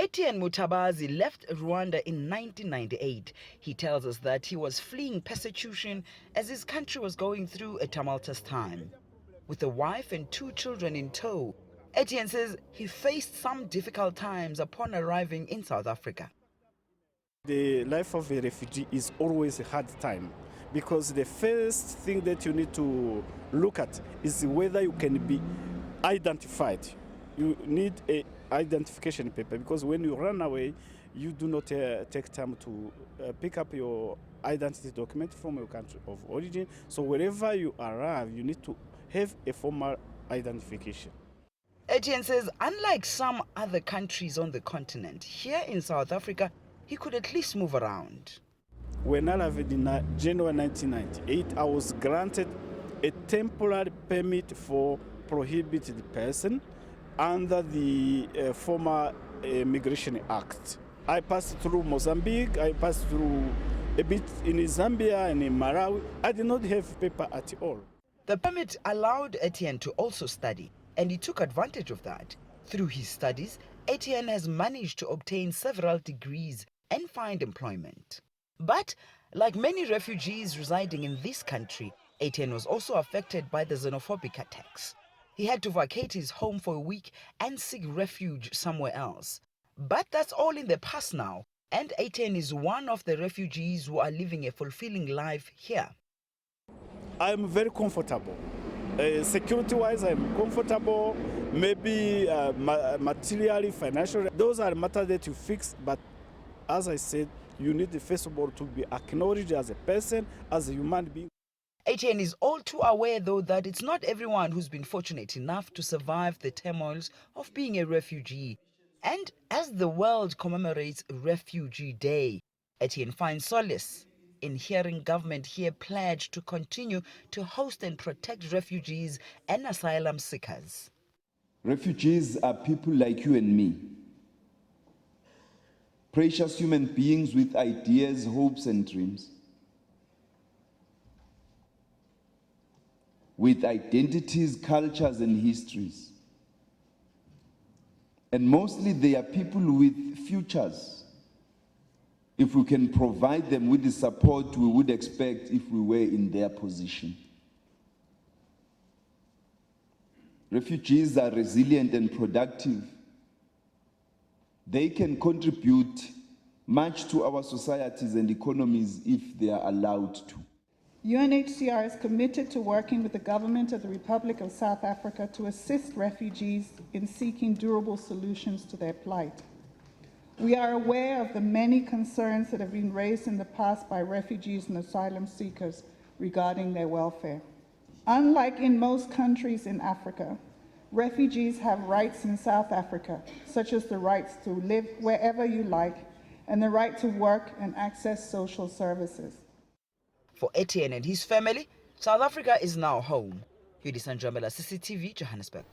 Etienne Mutabazi left Rwanda in 1998. He tells us that he was fleeing persecution as his country was going through a tumultuous time. With a wife and 2 children in tow, Etienne says he faced some difficult times upon arriving in South Africa. The life of a refugee is always a hard time because the first thing that you need to look at is whether you can be identified. You need a identification paper because when you run away, you do not take time to pick up your identity document from your country of origin. So wherever you arrive, you need to have a formal identification. Etienne says unlike some other countries on the continent, here in South Africa, he could at least move around. When I arrived in January 1998, I was granted a temporary permit for prohibited person under the former Migration Act. I passed through Mozambique, I passed through a bit in Zambia and in Malawi. I did not have paper at all. The permit allowed Etienne to also study, and he took advantage of that. Through his studies, Etienne has managed to obtain several degrees and find employment. But like many refugees residing in this country, Etienne was also affected by the xenophobic attacks. He had to vacate his home for a week and seek refuge somewhere else. But that's all in the past now, and Etienne is one of the refugees who are living a fulfilling life here. I'm very comfortable. Security-wise, I'm comfortable. Maybe materially, financially. Those are matters that you fix, but as I said, you need first of all to be acknowledged as a person, as a human being. Etienne is all too aware, though, that it's not everyone who's been fortunate enough to survive the turmoils of being a refugee. And as the world commemorates Refugee Day, Etienne finds solace in hearing government here pledge to continue to host and protect refugees and asylum seekers. Refugees are people like you and me, precious human beings with ideas, hopes, and dreams, with identities, cultures, and histories. And mostly they are people with futures, if we can provide them with the support we would expect if we were in their position. Refugees are resilient and productive. They can contribute much to our societies and economies if they are allowed to. UNHCR is committed to working with the government of the Republic of South Africa to assist refugees in seeking durable solutions to their plight. We are aware of the many concerns that have been raised in the past by refugees and asylum seekers regarding their welfare. Unlike in most countries in Africa, refugees have rights in South Africa, such as the rights to live wherever you like and the right to work and access social services. For Etienne and his family, South Africa is now home. Yudi Sanjamela, CCTV, Johannesburg.